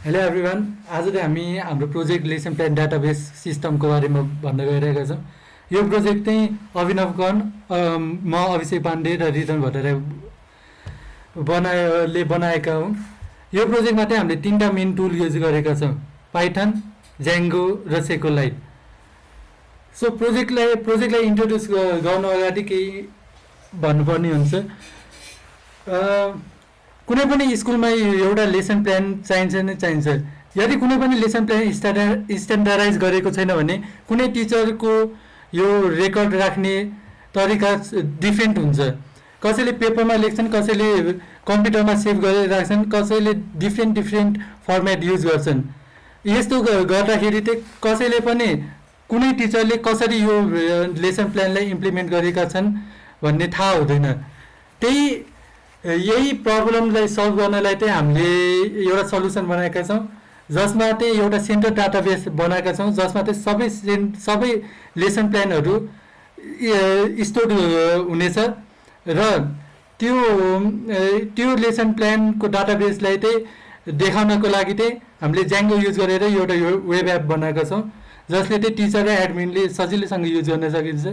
Hello everyone. आज चाहिँ हामी हाम्रो प्रोजेक्ट लेसन प्लान डाटाबेस सिस्टमको बारेमा भन्न गइरहेका छौँ। यो प्रोजेक्ट चाहिँ अभिनव कर्ण, म अभिषेक पाण्डे र रिटन भट्टराई बनाएका हौँ। यो प्रोजेक्टमा चाहिँ हामीले तिनवटा मेन टुल युज गरेका छौँ, पाइथन, ज्याङ्गो र सेकोलाइट। सो प्रोजेक्टलाई इन्ट्रोड्युस गर्नु अगाडि केही भन्नुपर्ने हुन्छ। कुनै पनि स्कुलमा एउटा लेसन प्लान चाहिन्छ नै चाहिन्छ। यदि कुनै पनि लेसन प्लान स्ट्यान्डर्डाइज गरेको छैन भने कुनै टिचरको यो रेकर्ड राख्ने तरिका डिफ्रेन्ट हुन्छ। कसैले पेपरमा लेख्छन्, कसैले कम्प्युटरमा सेभ गरेर राख्छन्, कसैले डिफ्रेन्ट फर्मेट युज गर्छन्। यस्तो गर्दाखेरि चाहिँ कसैले पनि कुनै टिचरले कसरी यो लेसन प्लानलाई इम्प्लिमेन्ट गरेका छन् भन्ने थाहा हुँदैन। यही प्रब्लमलाई सल्भ गर्नलाई चाहिँ हामीले एउटा सल्युसन बनाएका छौँ, जसमा चाहिँ एउटा सेन्ट्रल डाटाबेस बनाएका छौँ, जसमा चाहिँ सबै लेसन प्लानहरू स्टोर हुनेछ र त्यो लेसन प्लानको डाटाबेसलाई चाहिँ देखाउनको लागि चाहिँ हामीले ज्याङ्गो युज गरेर एउटा वेब एप बनाएका छौँ, जसले चाहिँ टिचर र एडमिनले सजिलैसँग युज गर्न सकिन्छ।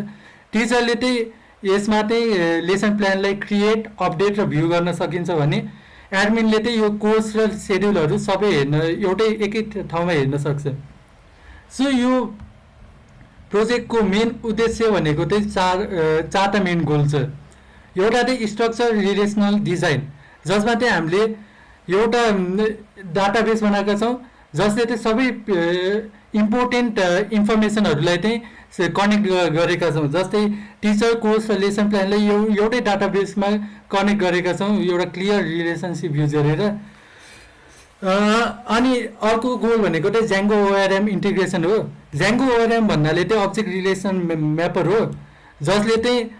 टिचरले चाहिँ यसमा चाहिँ लेसन प्लानलाई क्रिएट, अपडेट र भ्यू गर्न सकिन्छ भने एडमिनले चाहिँ यो कोर्स र सेड्युलहरू सबै एकै ठाउँमा हेर्न सक्छ। सो यो प्रोजेक्टको मेन उद्देश्य भनेको चाहिँ चारवटा मेन गोल छ। एउटा चाहिँ स्ट्रक्चर, रिलेसनल, डिजाइन, जसमा चाहिँ हामीले एउटा डाटाबेस बनाएका छौँ जसले चाहिँ सबै इम्पोर्टेन्ट इन्फर्मेसनहरूलाई चाहिँ कनेक्ट गरेका छौँ। जस्तै टिचर, कोर्स र लेसन प्लानलाई एउटै डाटाबेसमा कनेक्ट गरेका छौँ, एउटा क्लियर रिलेसनसिप युज गरेर। अनि अर्को गोल भनेको चाहिँ ज्याङ्गो ओआरएम इन्टिग्रेसन हो। ज्याङ्गो ओआरएम भन्नाले चाहिँ अब्जेक्ट रिलेसन म्यापर हो, जसले चाहिँ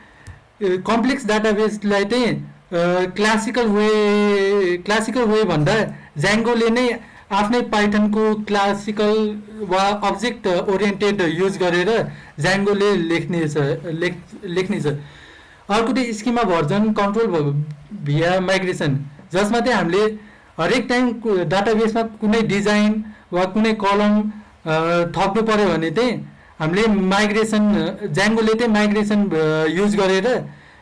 कम्प्लेक्स डाटाबेसलाई चाहिँ क्लासिकल वे भन्दा ज्याङ्गोले नै आफ्नै पाइथनको क्लासिकल वा अब्जेक्ट ओरिएन्टेड युज गरेर ज्याङ्गोले लेख्नेछ। अर्को चाहिँ स्किमा भर्जन कन्ट्रोल भिया माइग्रेसन, जसमा चाहिँ हामीले हरेक टाइम डाटाबेसमा कुनै डिजाइन वा कुनै कलम थप्नु पऱ्यो भने चाहिँ हामीले ज्याङ्गोले चाहिँ माइग्रेसन युज गरेर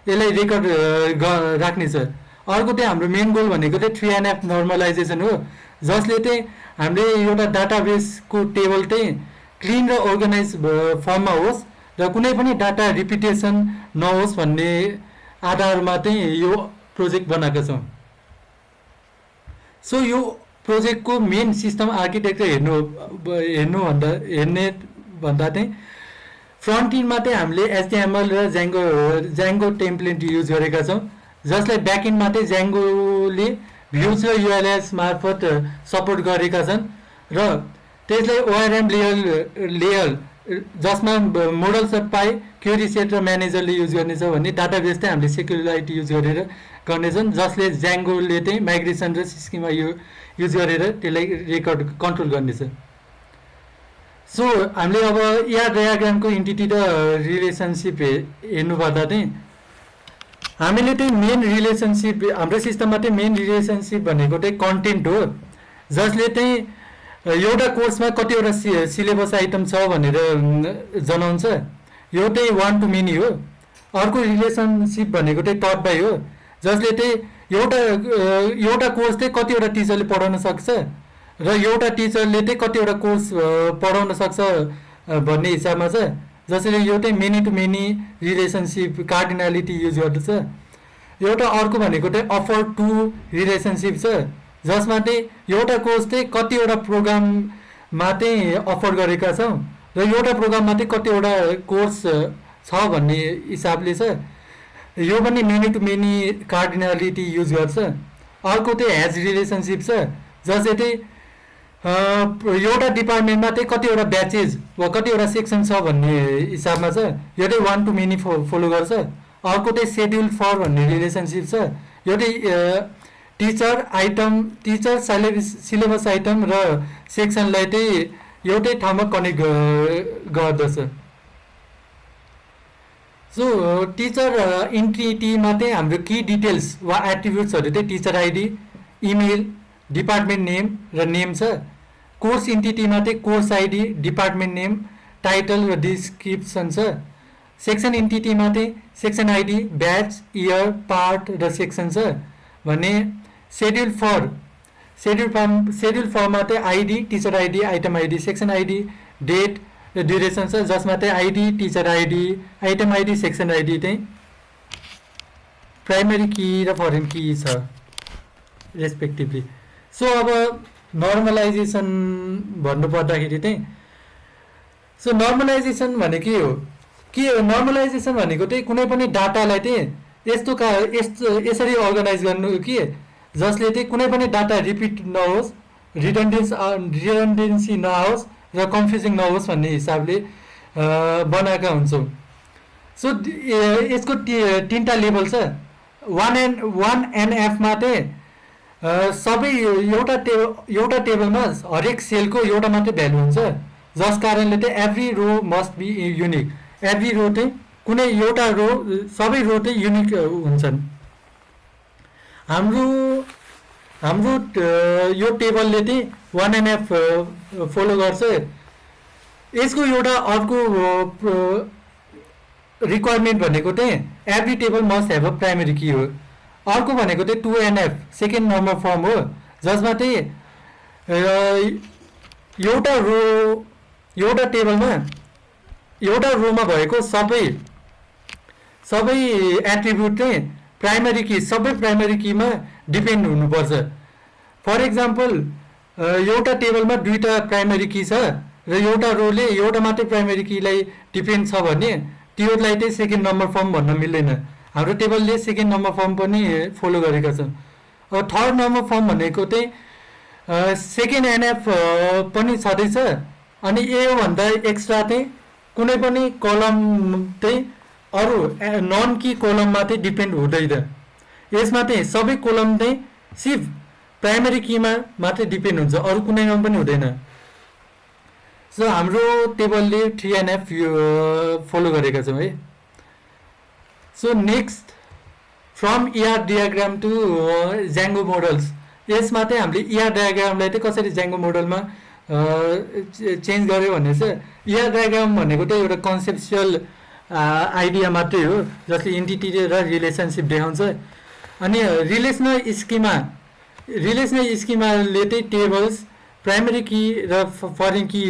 यसलाई रेकर्ड राख्नेछ। अर्को चाहिँ हाम्रो मेन गोल भनेको चाहिँ 3NF नर्मलाइजेसन हो, जसले चाहिँ हामीले एउटा डाटाबेसको टेबल चाहिँ क्लिन र अर्गनाइज फर्ममा होस् र कुनै पनि डाटा रिपिटेसन नहोस् भन्ने आधारमा चाहिँ यो प्रोजेक्ट बनाएका छौँ। सो यो प्रोजेक्टको मेन सिस्टम आर्किटेक्चर हेर्ने भन्दा चाहिँ फ्रन्ट इन्डमा चाहिँ हामीले HTML र ज्याङ्गो टेम्प्लेट युज गरेका छौँ, जसलाई ब्याक इन्डमा चाहिँ ज्याङ्गोले भ्युज र युएलएस मार्फत सपोर्ट गरेका छन् र त्यसलाई ओआरएम लेयर जसमा models of pie, query set र म्यानेजरले युज गर्नेछ भने डाटाबेस चाहिँ हामीले सेक्युरिटी युज गरेर गर्नेछन्, जसले ज्याङ्गोले चाहिँ माइग्रेसन र स्किमा युज गरेर त्यसलाई रेकर्ड कन्ट्रोल गर्नेछ। सो हामीले अब ER डायाग्रामको इन्टिटी र रिलेसनसिप हेर्नुपर्दा चाहिँ हामीले चाहिँ मेन रिलेसनसिप, हाम्रो सिस्टममा चाहिँ मेन रिलेसनसिप भनेको चाहिँ कन्टेन्ट हो, जसले चाहिँ एउटा कोर्समा कतिवटा सिलेबस आइटम छ भनेर जनाउँछ। यो चाहिँ 1 to many हो। अर्को रिलेसनसिप भनेको चाहिँ टट बाई हो, जसले चाहिँ एउटा कोर्स चाहिँ कतिवटा टिचरले पढाउन सक्छ र एउटा टिचरले चाहिँ कतिवटा कोर्स पढाउन सक्छ भन्ने हिसाबमा छ, जसले यो चाहिँ many to many relationship cardinality use गर्दछ। एउटा अर्को भनेको चाहिँ अफर टु रिलेसनसिप छ, जसमा चाहिँ एउटा कोर्स चाहिँ कतिवटा प्रोग्राममा चाहिँ अफर गरेका छौँ र एउटा प्रोग्राममा चाहिँ कतिवटा कोर्स छ भन्ने हिसाबले छ। यो पनि many to many cardinality use गर्छ। अर्को चाहिँ हेज रिलेसनसिप छ, जसले चाहिँ एउटा डिपार्टमेन्टमा चाहिँ कतिवटा ब्याचेज वा कतिवटा सेक्सन छ भन्ने हिसाबमा छ, यो चाहिँ 1 to many फलो गर्छ। अर्को चाहिँ सेड्युल फर भन्ने रिलेसनसिप छ, यो चाहिँ टिचर सिलेबस आइटम र सेक्सनलाई चाहिँ एउटै ठाउँमा कनेक्ट गर्दछ। सो टिचर इन्टिटीमा चाहिँ हाम्रो की डिटेल्स वा एट्रिब्युट्सहरू चाहिँ teacher ID, email department name र नेम छ। कोर्स इन्टिटीमा चाहिँ course ID, department name, title र डिस्क्रिप्सन छ। सेक्सन इन्टिटीमा चाहिँ section ID, batch, year, part र सेक्सन छ भने सेड्युल फर्ममा चाहिँ ID, teacher ID, item ID, section ID, date र ड्युरेसन छ, जसमा चाहिँ ID, teacher ID, item ID, section ID चाहिँ प्राइमेरी की र फरेन की छ रेस्पेक्टिभली। सो अब नर्मलाइजेसन भन्नुपर्दाखेरि चाहिँ सो नर्मलाइजेसन भने के हो? नर्मलाइजेसन भनेको चाहिँ कुनै पनि डाटालाई चाहिँ यसरी अर्गनाइज गर्नु कि जसले चाहिँ कुनै पनि डाटा रिपिट नहोस्, रिडन्डेन्सी नआओस् र कन्फ्युजिङ नहोस् भन्ने हिसाबले बनाएका हुन्छौँ। सो यसको तिनवटा लेभल छ। 1NF मा चाहिँ सबै एउटा टेबलमा हरेक सेलको एउटा मात्रै भ्यालु हुन्छ, जस कारणले चाहिँ every row must be unique. Every row चाहिँ कुनै एउटा रो, सबै रो चाहिँ युनिक हुन्छन्। हाम्रो यो टेबलले चाहिँ 1NF फलो गर्छ। यसको एउटा अर्को रिक्वायरमेन्ट भनेको चाहिँ every table must have a primary key हो। अर्को भनेको चाहिँ 2NF सेकेन्ड नम्बर फर्म हो, जसमा चाहिँ एउटा टेबलमा एउटा रोमा भएको सबै एट्रिब्युट चाहिँ प्राइमेरी की, सबै प्राइमेरी कीमा डिपेन्ड हुनुपर्छ। फर इक्जाम्पल एउटा टेबलमा दुईवटा प्राइमेरी की छ र एउटा रोले एउटा मात्रै प्राइमेरी कीलाई डिपेन्ड छ भने त्योलाई चाहिँ सेकेन्ड नम्बर फर्म भन्न मिल्दैन। हाम्रो टेबलले सेकेन्ड नम्बर फर्म पनि फलो गरेका छन्। अब थर्ड नम्बर फर्म भनेको चाहिँ सेकेन्ड एनएफ पनि छँदैछ, अनि योभन्दा एक्स्ट्रा चाहिँ कुनै पनि कलम चाहिँ अरू नन की कोलममा चाहिँ डिपेन्ड हुँदैन। यसमा चाहिँ सबै कोलम चाहिँ सिर्फ प्राइमेरी कीमा मात्रै डिपेन्ड हुन्छ, अरू कुनैमा पनि हुँदैन। सो हाम्रो टेबलले 3NF फलो गरेका छौँ है। So next from ER diagram to Django models. यसमा चाहिँ हामीले ER डायग्रामलाई चाहिँ कसरी ज्याङ्गो मोडलमा चेन्ज गर्यो भने चाहिँ ER डायग्राम भनेको चाहिँ एउटा कन्सेप्चुअल आइडिया मात्रै हो, जसले इन्टिटी र रिलेसनसिप देखाउँछ। अनि रिलेसनल स्किमाले चाहिँ टेबल्स, प्राइमेरी की र फरेन की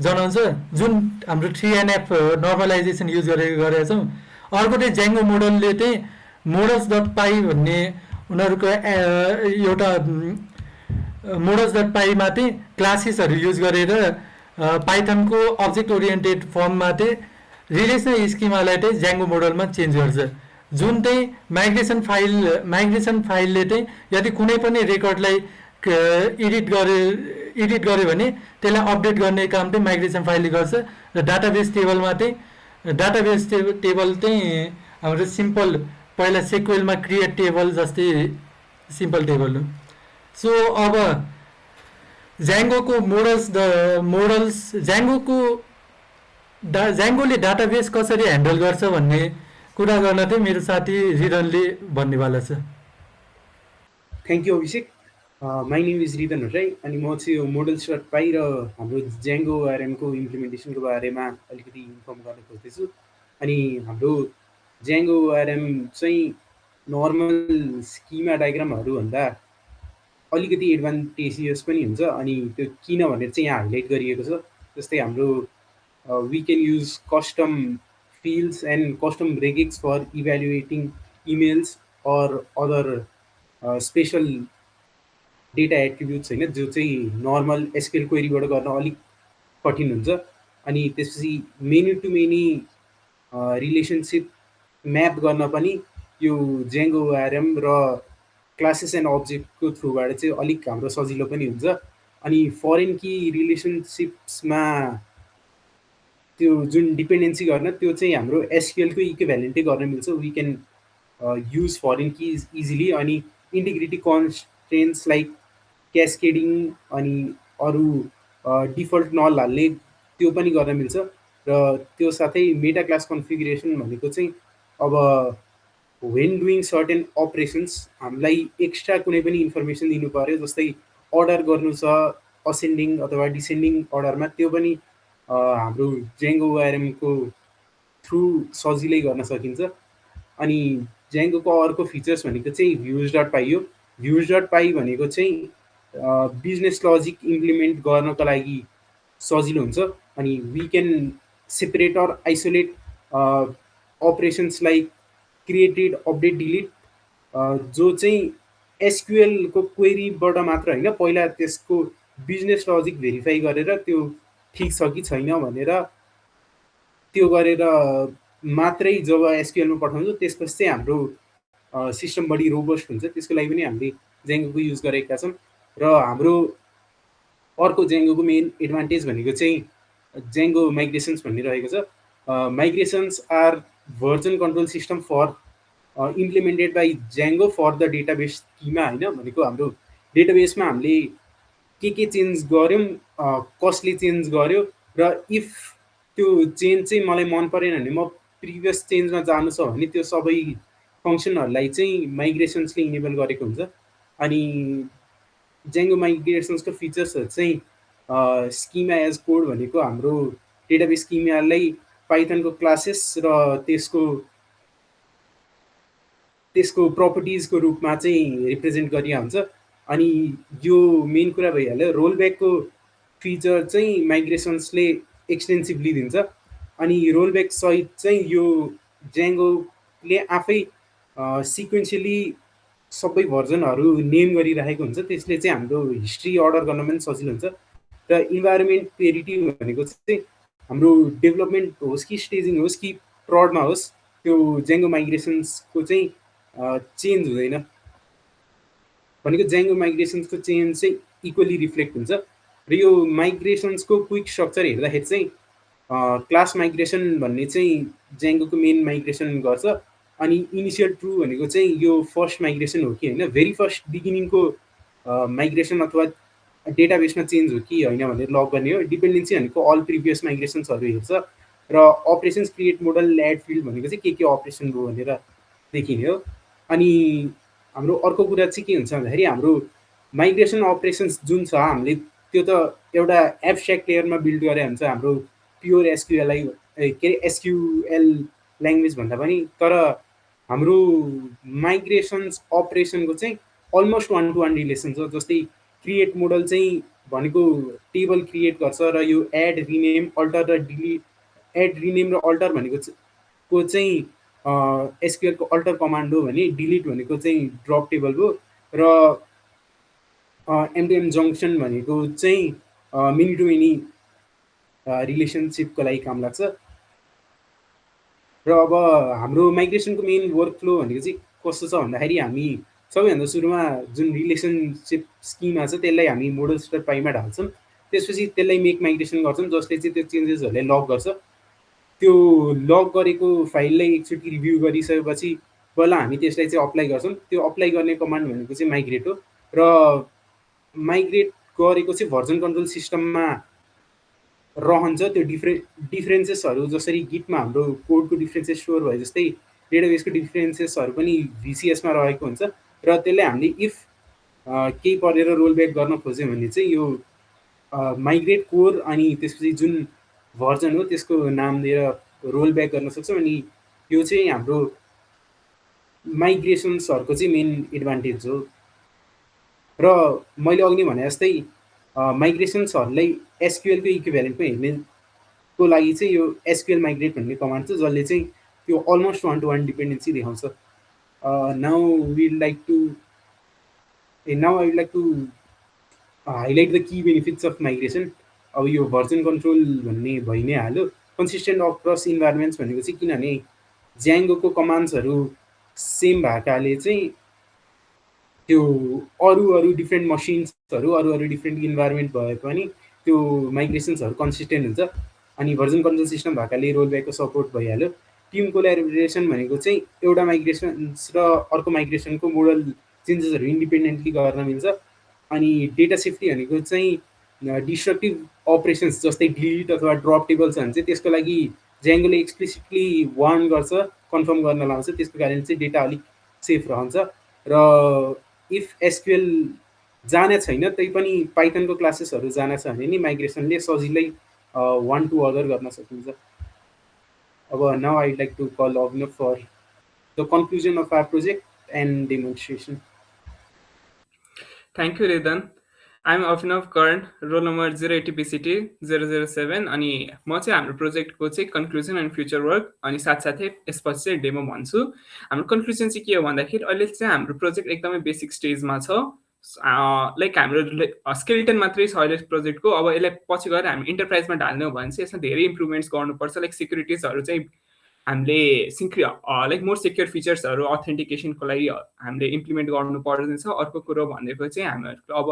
जनाउँछ, जुन हाम्रो 3NF नर्मलाइजेसन युज गरेका छौँ। अर्को चाहिँ ज्याङ्गो मोडलले चाहिँ models.py भन्ने उनीहरूको एउटा models.py मा चाहिँ क्लासेसहरू युज गरेर पाइथनको अब्जेक्ट ओरिएन्टेड फर्ममा चाहिँ रिलेसनल स्किमालाई चाहिँ ज्याङ्गो मोडलमा चेन्ज गर्छ। जुन चाहिँ माइग्रेसन फाइलले चाहिँ यदि कुनै पनि रेकर्डलाई एडिट गर्यो भने त्यसलाई अपडेट गर्ने काम चाहिँ माइग्रेसन फाइलले गर्छ। र डाटाबेस टेबलमा चाहिँ टेबल चाहिँ हाम्रो सिम्पल पहिला सेक्वेलमा क्रिएट टेबल जस्तै सिम्पल टेबल हो। सो अब ज्याङ्गोले डाटाबेस कसरी ह्यान्डल गर्छ भन्ने कुरा गर्न चाहिँ मेरो साथी रिदनले भन्नेवाला छ। Thank you Abhishek. My name is Ridan Bhattarai, अनि म चाहिँ यो models.py र हाम्रो ज्याङ्गो ORMको इम्प्लिमेन्टेसनको बारेमा अलिकति इन्फर्म गर्न खोज्दैछु। अनि हाम्रो ज्याङ्गो ORM चाहिँ नर्मल स्किमा डायग्रामहरूभन्दा अलिकति एडभान्टेजियस पनि हुन्छ। अनि त्यो किन भनेर चाहिँ यहाँ हाइलाइट गरिएको छ। जस्तै हाम्रो we can use custom fields and custom regex for evaluating emails or other special data attributes हैन, जो चाहिँ नर्मल एसक्यूएल क्वेरीबाट गर्न अलिक कठिन हुन्छ। अनि त्यसपछि many to many relationship map गर्न पनि यो ज्याङ्गो ORM र क्लासेस एन्ड अब्जेक्टको थ्रुबाट चाहिँ अलिक हाम्रो सजिलो पनि हुन्छ। अनि फरेन की रिलेसनसिप्समा त्यो जुन डिपेन्डेन्सी गर्न त्यो चाहिँ हाम्रो एसक्यूएलको इक्विभ्यालेन्टै गर्न मिल्छ। We can use foreign keys easily. अनि इन्टिग्रिटी कन्स्ट्रेन्ट्स लाइक क्यास्केडिङ अनि अरू डिफल्ट नल हाल्ने त्यो पनि गर्न मिल्छ। र त्यो साथै मेटा क्लास कन्फिगरेसन भनेको चाहिँ अब वेन डुइङ सर्टेन अपरेसन्स हामीलाई एक्स्ट्रा कुनै पनि इन्फर्मेसन दिनु पर्यो, जस्तै अर्डर गर्नु छ असेन्डिङ अथवा डिसेन्डिङ अर्डरमा, त्यो पनि हाम्रो जेङ्गो ओआरएमको थ्रु सजिलै गर्न सकिन्छ। अनि जेङ्गोको अर्को फिचर्स भनेको चाहिँ भ्युज डट पाई हो। भ्युज डट पाई भनेको चाहिँ बिजनेस लजिक इम्प्लिमेन्ट गर्नको लागि सजिलो हुन्छ। अनि we can separate or isolate operations like created update delete, जो चाहिँ एसक्युएलको क्वेरीबाट मात्र होइन, पहिला त्यसको बिजनेस लजिक भेरिफाई गरेर त्यो ठिक छ कि छैन भनेर त्यो गरेर मात्रै जब एसक्युएलमा पठाउँछौँ त्यसपछि चाहिँ हाम्रो सिस्टम बढी रोबस्ट हुन्छ। त्यसको लागि पनि हामीले जेङ्गोको युज गरेका छौँ। र हाम्रो अर्को जेङ्गोको मेन एडभान्टेज भनेको चाहिँ जेङ्गो माइग्रेसन्स भन्ने रहेको छ। Migrations are version control system for implemented by Django for the database schema होइन। भनेको हाम्रो डेटाबेसमा हामीले के चेन्ज गऱ्यौँ, कसले चेन्ज गर्यो, र इफ त्यो चेन्ज चाहिँ मलाई मन परेन भने म प्रिभियस चेन्जमा जानु छ भने त्यो सबै फङ्सनहरूलाई चाहिँ माइग्रेसन्सले इनेबल गरेको हुन्छ। अनि जेङ्गो माइग्रेसन्सको फिचर्सहरू चाहिँ स्किमा एज कोड भनेको हाम्रो डेटाबेस स्किमालाई पाइथनको क्लासेस र त्यसको प्रपर्टिजको रूपमा चाहिँ रिप्रेजेन्ट गरिया हुन्छ। अनि यो मेन कुरा भइहाल्यो। रोलब्याकको फिचर चाहिँ माइग्रेसन्सले एक्सटेन्सिभली दिन्छ। अनि रोलब्याक सहित चाहिँ यो जेङ्गोले आफै सिक्वेन्सियली सबै भर्जनहरू नेम गरिराखेको हुन्छ। त्यसले चाहिँ हाम्रो हिस्ट्री अर्डर गर्न पनि सजिलो हुन्छ। र इन्भाइरोमेन्ट पेरिटी भनेको चाहिँ हाम्रो डेभलपमेन्ट होस् कि स्टेजिङ होस् कि प्रडमा होस्, त्यो जेङ्गो माइग्रेसन्सको चाहिँ चेन्ज हुँदैन। भनेको जेङ्गो माइग्रेसन्सको चेन्ज चाहिँ इक्वली रिफ्लेक्ट हुन्छ। र यो माइग्रेसन्सको क्विक स्ट्रक्चर हेर्दाखेरि चाहिँ क्लास माइग्रेसन भन्ने चाहिँ जेङ्गोको मेन माइग्रेसन गर्छ। अनि इनिसियल ट्रु भनेको चाहिँ यो फर्स्ट माइग्रेसन हो कि होइन, भेरी फर्स्ट बिगिनिङको माइग्रेसन अथवा डेटाबेसमा चेन्ज हो कि होइन भनेर लग गर्ने हो। डिपेन्डेन्सी भनेको अल प्रिभियस माइग्रेसन्सहरू हेर्छ। र operations create model add field भनेको चाहिँ के अपरेसन हो भनेर देखिने हो। अनि हाम्रो अर्को कुरा चाहिँ के हुन्छ भन्दाखेरि हाम्रो माइग्रेसन अपरेसन्स जुन छ हामीले त्यो त एउटा एब्स्ट्र्याक्ट लेयरमा बिल्ड गरे हुन्छ हाम्रो प्योर एसक्युएलआई के अरे एसक्युएल ल्याङ्ग्वेज भन्दा पनि। तर हाम्रो माइग्रेसन्स अपरेसनको चाहिँ अलमोस्ट 1-to-1 रिलेसन छ। जस्तै क्रिएट मोडल चाहिँ भनेको टेबल क्रिएट गर्छ, र यो एड रिनेम अल्टर र डिलिट, एड रिनेम र अल्टर भनेको चाहिँ एसक्युएलको अल्टर कमान्ड हो भने डिलिट भनेको चाहिँ ड्रप टेबल हो। र एमडिएम जङ्सन भनेको चाहिँ मिनी टु मिनी रिलेसनसिपको लागि काम लाग्छ। र अब हाम्रो माइग्रेसनको मेन वर्क फ्लो भनेको चाहिँ कस्तो छ भन्दाखेरि हामी सबैभन्दा सुरुमा जुन रिलेसनसिप स्किमा छ त्यसलाई हामी मोडल्स डट पाईमा ढाल्छौँ। त्यसपछि त्यसलाई मेक माइग्रेसन गर्छौँ, जसले चाहिँ त्यो चेन्जेसहरूलाई लग गर्छ। त्यो लग गरेको फाइललाई एकचोटि रिभ्यू गरिसकेपछि पहिला हामी त्यसलाई चाहिँ अप्लाई गर्छौँ। त्यो अप्लाई गर्ने कमान्ड भनेको चाहिँ माइग्रेट हो। र माइग्रेट गरेको चाहिँ भर्जन कन्ट्रोल सिस्टममा रहन्छ। त्यो डिफ्रेन्सेसहरू जसरी गिटमा हाम्रो कोडको डिफ्रेन्सेस स्टोर भयो जस्तै डेटाबेसको डिफ्रेन्सेसहरू पनि भिसिएसमा रहेको हुन्छ। र त्यसले हामीले इफ केही परेर रोलब्याक गर्न खोज्यौँ भने चाहिँ यो माइग्रेट कोर अनि त्यसपछि जुन भर्जन हो त्यसको नाम दिएर रोलब्याक गर्न सक्छौँ। अनि यो चाहिँ हाम्रो माइग्रेसन्सहरूको चाहिँ मेन एडभान्टेज हो। र मैले अघि भने जस्तै माइग्रेसन्सहरूलाई एसक्युएलको इक्विभ्यालेन्टमा हेर्नेको लागि चाहिँ यो एसक्युएल माइग्रेट भन्ने कमान्ड छ, जसले चाहिँ त्यो अलमोस्ट 1-to-1 डिपेन्डेन्सी देखाउँछ। Now I would like to highlight the key benefits of migration. अब यो भर्जन कन्ट्रोल भन्ने भइ नै हाल्यो। कन्सिस्टेन्ट अक्रस इन्भाइरोमेन्ट्स भनेको चाहिँ किनभने ज्याङ्गोको कमान्ड्सहरू सेम भएकाले चाहिँ त्यो अरू डिफ्रेन्ट मसिन्सहरू अरू डिफ्रेन्ट इन्भाइरोमेन्ट भए पनि त्यो माइग्रेसन्सहरू कन्सिस्टेन्ट हुन्छ। अनि भर्जन कन्ट्रोल सिस्टम भएकाले रोलब्याकको सपोर्ट भइहाल्यो। टिम कोल्याबोरेसन भनेको चाहिँ एउटा माइग्रेसन्स र अर्को माइग्रेसनको मोडल चेन्जेसहरू इन्डिपेन्डेन्टली गर्न मिल्छ। अनि डेटा सेफ्टी भनेको चाहिँ डिस्ट्रक्टिभ अपरेसन्स जस्तै डिलिट अथवा ड्रप टेबल छ भने चाहिँ त्यसको लागि ज्याङ्गोले एक्सप्लिसिटली वार्न गर्छ, कन्फर्म गर्न लाउँछ। त्यसको कारण चाहिँ डेटा अलिक सेफ रहन्छ। र इफ एसक्युएल जाने छैन त्यही पनि पाइथनको क्लासेसहरू जाने छ भने नि माइग्रेसनले सजिलै वान टु अदर गर्न सकिन्छ। अब now I like to call Abhinav for the conclusion of our project and demonstration. Thank you Ridan. I'm Abhinav Karn, roll number 080PCT 007। अनि म चाहिँ हाम्रो प्रोजेक्टको चाहिँ कन्क्लुजन एन्ड फ्युचर वर्क अनि साथसाथै यसपछि चाहिँ डेमो भन्छु। हाम्रो कन्क्लुजन चाहिँ के हो भन्दाखेरि अहिले चाहिँ हाम्रो प्रोजेक्ट एकदमै बेसिक स्टेजमा छ। लाइक हाम्रो स्केलेटन मात्रै छ अहिले प्रोजेक्टको। अब यसलाई पछि गएर हामी इन्टरप्राइजमा ढाल्ने हो भने चाहिँ यसमा धेरै इम्प्रुभमेन्ट्स गर्नुपर्छ। लाइक सिक्युरिटिजहरू चाहिँ हामीले लाइक मोर सेक्योर फिचर्सहरू अथेन्टिकेसनको लागि हामीले इम्प्लिमेन्ट गर्नु पर्नेछ। अर्को कुरो भनेको चाहिँ हामीहरूको अब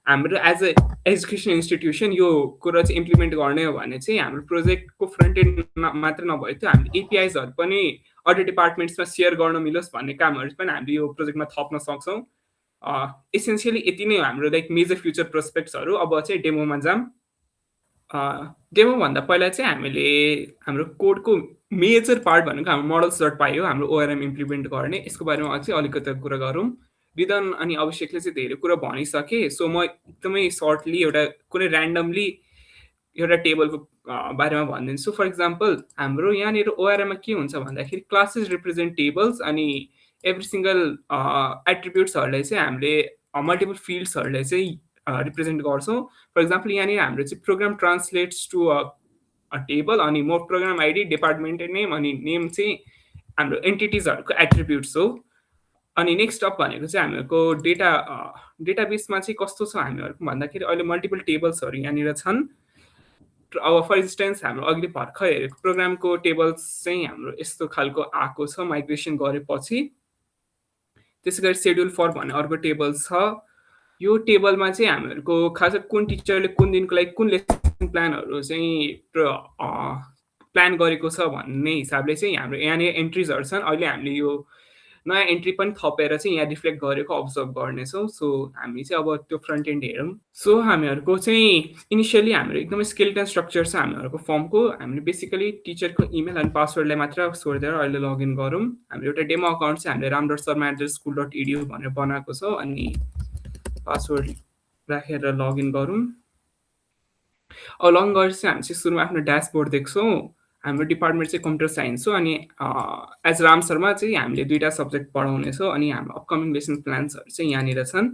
हाम्रो एज अ एजुकेसन इन्स्टिट्युसन यो कुरो चाहिँ इम्प्लिमेन्ट गर्ने हो भने चाहिँ हाम्रो प्रोजेक्टको फ्रन्ट एन्ड मात्र नभए त्यो हामीले एपिआइजहरू पनि अरू डिपार्टमेन्ट्समा सेयर गर्न मिलोस् भन्ने कामहरू पनि हामीले यो प्रोजेक्टमा थप्न सक्छौँ। एसेन्सियली यति नै हो हाम्रो लाइक मेजर फ्युचर प्रोस्पेक्ट्सहरू। अब चाहिँ डेमोमा जाऊँ। डेमोभन्दा पहिला चाहिँ हामीले हाम्रो कोडको मेजर पार्ट भनेको हाम्रो मोडल्स डट पाई हो, हाम्रो ओआरएम इम्प्लिमेन्ट गर्ने। यसको बारेमा अझै अलिकति कुरा गरौँ। रिदन अनि अभिषेकले चाहिँ धेरै कुरा भनिसके। सो म एकदमै सर्टली एउटा कुनै ऱ्यान्डमली एउटा टेबलको बारेमा भनिदिन्छु। फर इक्जाम्पल हाम्रो यहाँनिर ओआरएममा के हुन्छ भन्दाखेरि क्लासेस रिप्रेजेन्ट टेबल्स अनि एभ्री सिङ्गल एट्रिब्युट्सहरूलाई चाहिँ हामीले मल्टिपल फिल्ड्सहरूलाई चाहिँ रिप्रेजेन्ट गर्छौँ। फर इक्जाम्पल यहाँनिर हाम्रो चाहिँ program translates to a table अनि more program ID department name अनि नेम चाहिँ हाम्रो एन्टिटिजहरूको एट्रिब्युट्स हो। अनि नेक्स्ट अप भनेको चाहिँ हामीहरूको डेटाबेसमा चाहिँ कस्तो छ हामीहरूको भन्दाखेरि अहिले मल्टिपल टेबल्सहरू यहाँनिर छन्। अब फर इन्स्टेन्स हाम्रो अघि भर्खर हेरेको प्रोग्रामको टेबल्स चाहिँ हाम्रो यस्तो खालको आएको छ माइग्रेसन गरेपछि। त्यसै गरी सेड्युल फर भन्ने अर्को टेबल छ। यो टेबलमा चाहिँ हामीहरूको खास कुन टिचरले कुन दिनको लागि कुन लेसन प्लानहरू चाहिँ प्लान गरेको छ भन्ने हिसाबले चाहिँ हाम्रो यहाँनिर एन्ट्रिजहरू छन्। अहिले हामीले यो नयाँ एन्ट्री पनि थपेर चाहिँ यहाँ रिफ्लेक्ट गरेको अब्जर्भ गर्नेछौँ। सो हामी चाहिँ अब त्यो फ्रन्ट एन्ड हेरौँ। सो हामीहरूको चाहिँ इनिसियली हाम्रो एकदमै स्केलेटन स्ट्रक्चर छ हामीहरूको फर्मको। हामीले बेसिकली टिचरको इमेल अनि पासवर्डलाई मात्र छोडिदिएर अहिले लगइन गरौँ। हाम्रो एउटा डेमो अकाउन्ट चाहिँ हामीले ram.sarma@school.edu भनेर बनाएको छ अनि पासवर्ड राखेर लगइन गरौँ। अब लगइन गरेपछि हामी चाहिँ सुरुमा आफ्नो ड्यासबोर्ड देख्छौँ। हाम्रो डिपार्टमेन्ट चाहिँ कम्प्युटर साइन्स हो अनि एज राम शर्मा चाहिँ हामीले 2टा सब्जेक्ट पढाउनेछौँ अनि हाम्रो अपकमिङ लेसन प्लान्सहरू चाहिँ यहाँनिर छन्।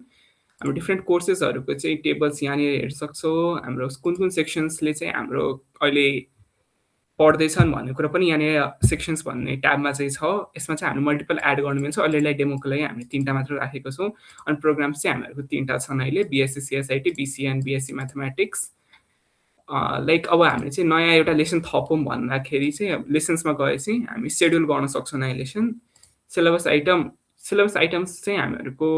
हाम्रो डिफ्रेन्ट कोर्सेसहरूको चाहिँ टेबल्स यहाँनिर हेर्न सक्छौँ। हाम्रो कुन कुन सेक्सन्सले चाहिँ हाम्रो अहिले पढ्दैछन् भन्ने कुरा पनि यहाँनिर सेक्सन्स भन्ने ट्याबमा चाहिँ छ। यसमा चाहिँ हामीले मल्टिपल एड गर्नु मिल्छ। अहिलेलाई डेमोको लागि हामीले 3टा मात्र राखेको छौँ अनि प्रोग्राम्स चाहिँ हामीहरूको 3टा छन् अहिले, BSc CSIT, BC and BSc mathematics. Like अब हामीले चाहिँ नयाँ एउटा लेसन थपौँ भन्दाखेरि चाहिँ लेसन्समा गएपछि हामी सेड्युल गर्न सक्छौँ नयाँ लेसन। सिलेबस आइटम्स चाहिँ हामीहरूको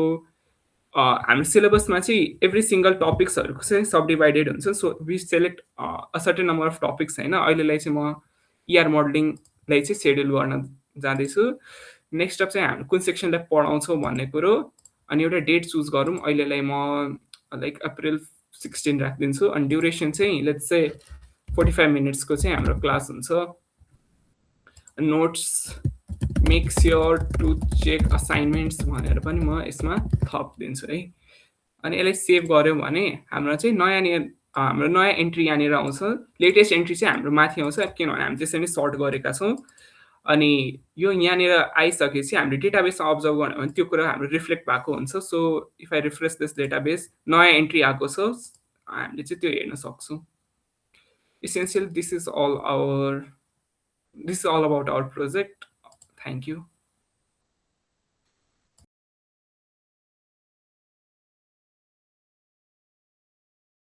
हाम्रो सिलेबसमा चाहिँ एभ्री सिङ्गल टपिक्सहरूको चाहिँ सब डिभाइडेड हुन्छ। So we select a certain number of topics होइन। अहिलेलाई चाहिँ म इआर मोडलिङलाई चाहिँ सेड्युल गर्न जाँदैछु। नेक्स्ट अप चाहिँ हामी कुन सेक्सनलाई पढाउँछौँ भन्ने कुरो अनि एउटा डेट चुज गरौँ। अहिलेलाई म लाइक अप्रिल 16 राखिदिन्छु अनि ड्युरेसन चाहिँ लेट्स से 45 मिनट्सको चाहिँ हाम्रो क्लास हुन्छ। Notes make sure to check assignments भनेर पनि म यसमा थपिदिन्छु है। अनि यसलाई सेभ गऱ्यौँ भने हाम्रो चाहिँ हाम्रो नयाँ एन्ट्री यहाँनिर आउँछ। लेटेस्ट एन्ट्री चाहिँ हाम्रो माथि आउँछ किनभने हामी त्यसरी नै सर्ट गरेका छौँ। अनि यो यहाँनिर आइसकेपछि हामीले डेटाबेसमा अब्जर्भ गर्यो भने त्यो कुरा हाम्रो रिफ्लेक्ट भएको हुन्छ। So if I refresh this database नयाँ एन्ट्री आएको छ हामीले चाहिँ त्यो हेर्न सक्छौँ। Essentially, this is all about our project. Thank you.